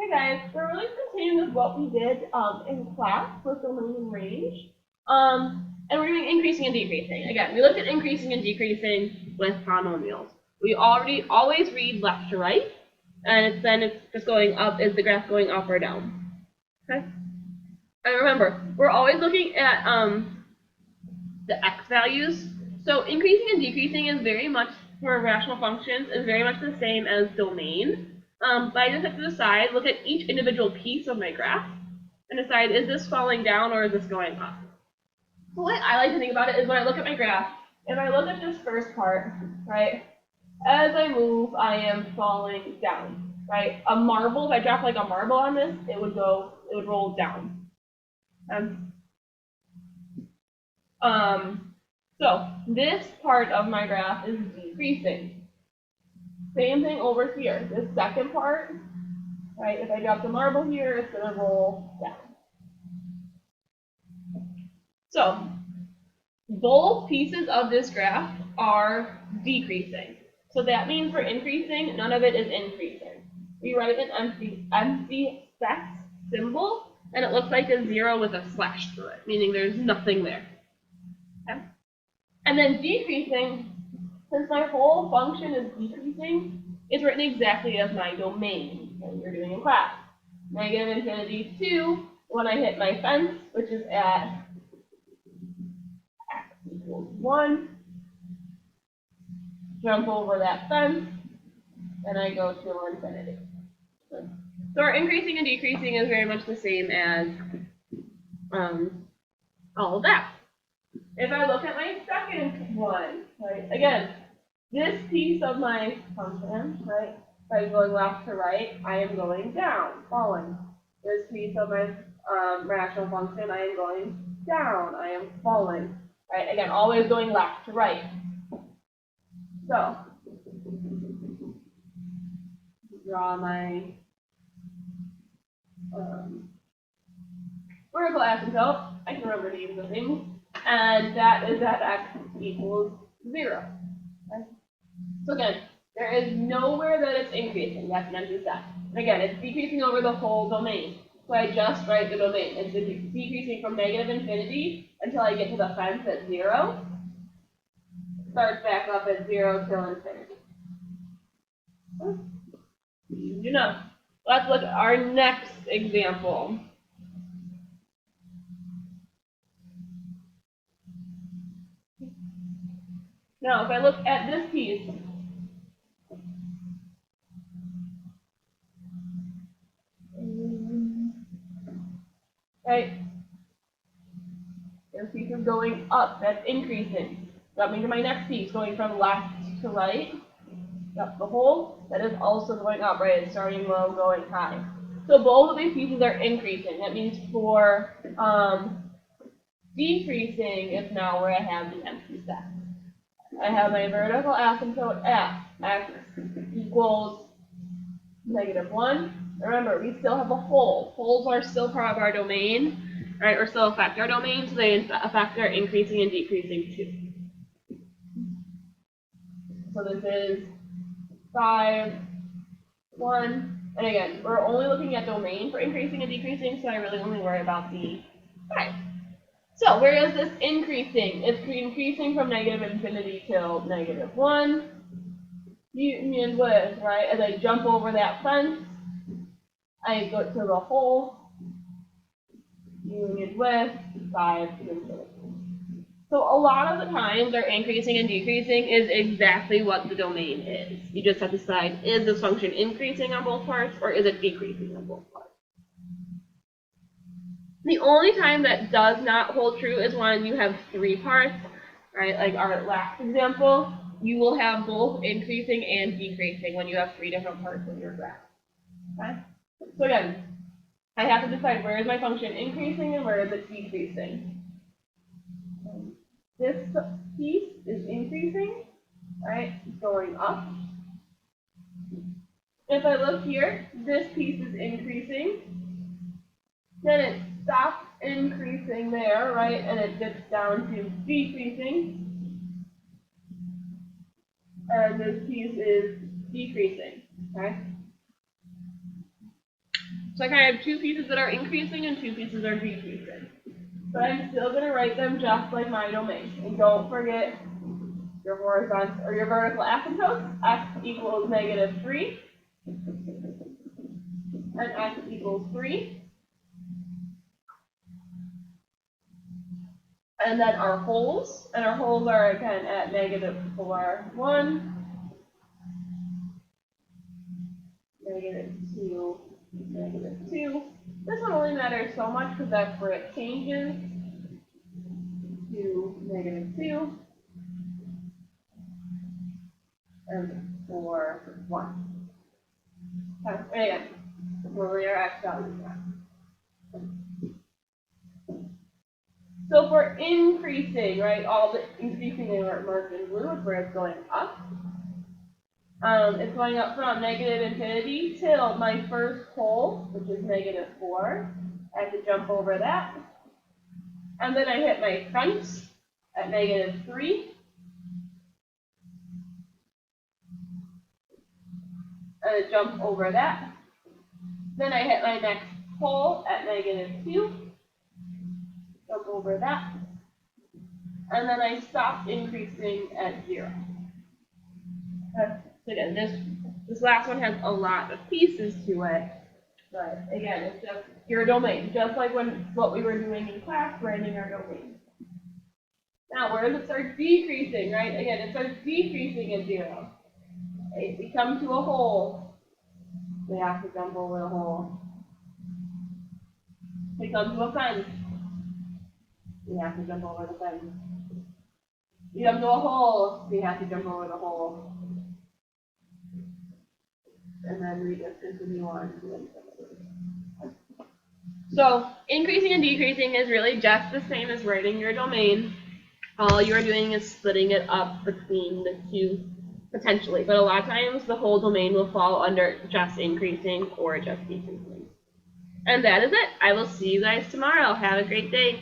Hey guys, we're really continuing with what we did in class with domain and range. And we're doing increasing and decreasing. Again, we looked at increasing and decreasing with polynomials. We always read left to right, and then it's just going up. Is the graph going up or down? Okay. And remember, we're always looking at the x values. So increasing and decreasing is very much, for rational functions, is very much the same as domain. But I just have to decide, look at each individual piece of my graph, and decide, is this falling down or is this going up? So what I like to think about it is when I look at my graph, if I look at this first part, right, as I move, I am falling down, right? A marble, if I drop like a marble on this, it would roll down. So this part of my graph is decreasing. Same thing over here. This second part, right? If I drop the marble here, it's going to roll down. So both pieces of this graph are decreasing. So that means for increasing, none of it is increasing. We write an empty set symbol, and it looks like a 0 with a slash through it, meaning there's nothing there. Okay? And then decreasing, since my whole function is decreasing, it's written exactly as my domain that you're doing in class. Negative infinity 2 when I hit my fence, which is at x equals 1. Jump over that fence, and I go to infinity. So our increasing and decreasing is very much the same as all of that. If I look at my second one, right, again, this piece of my function, right, if I'm going left to right, I am going down, falling. This piece of my rational function, I am going down, I am falling. Right, again, always going left to right. So, draw my vertical asymptote. I can remember the names of things. And that is at x equals 0. Okay? So again, there is nowhere that it's increasing. That's an empty set. And again, it's decreasing over the whole domain. So I just write the domain. It's decreasing from negative infinity until I get to the fence at 0. Starts back up at 0 till infinity. You know. Let's look at our next example. Now, if I look at this piece, right? This piece is going up, that's increasing. That means my next piece going from left to right. Yep, the whole, that is also going up, right? It's starting low, going high. So both of these pieces are increasing. That means for decreasing is now where I have the empty set. I have my vertical asymptote at x equals -1. Remember, we still have a hole. Holes are still part of our domain, right? Or still affect our domain, so they affect our increasing and decreasing too. So this is 5, 1, and again, we're only looking at domain for increasing and decreasing, so I really only worry about the 5. So where is this increasing? It's increasing from negative infinity till -1. Union with, right? As I jump over that fence, I go to the hole. Union with 5 to infinity. So a lot of the times our increasing and decreasing is exactly what the domain is. You just have to decide, is this function increasing on both parts or is it decreasing on both parts? The only time that does not hold true is when you have 3 parts, right? Like our last example, you will have both increasing and decreasing when you have 3 different parts of your graph. Okay? So again, I have to decide where is my function increasing and where is it decreasing. This piece is increasing, right? It's going up. If I look here, this piece is increasing. Then it stops increasing there, right? And it dips down to decreasing. And this piece is decreasing, okay? So I kind of have two pieces that are increasing and two pieces that are decreasing. But I'm still going to write them just like my domain. And don't forget your horizontal or your vertical asymptotes. X equals -3 and x equals 3. And then our holes, and our holes are again at -4, 1, -2, -2. This one only matters so much because that's where it changes to -2 and 4, 1. Okay, and again, where we are x values at. So for increasing, right, all the increasing they were marked in blue is where it's going up. It's going up from -infinity till my first hole, which is -4. I have to jump over that. And then I hit my front at -3. And I jump over that. Then I hit my next hole at -2. Jump over that. And then I stop increasing at 0. Okay. So again, this last one has a lot of pieces to it. But again, it's just your domain, just like what we were doing in class, branding our domain. Now, where does it start decreasing, right? Again, it starts decreasing at 0. If we come to a hole, we have to jump over the hole. We come to a fence, we have to jump over the fence. We come to a hole, we have to jump over the hole. And then we just continue on to the So increasing and decreasing is really just the same as writing your domain. All you are doing is splitting it up between the two potentially, but a lot of times the whole domain will fall under just increasing or just decreasing. And that is it. I will see you guys tomorrow. Have a great day.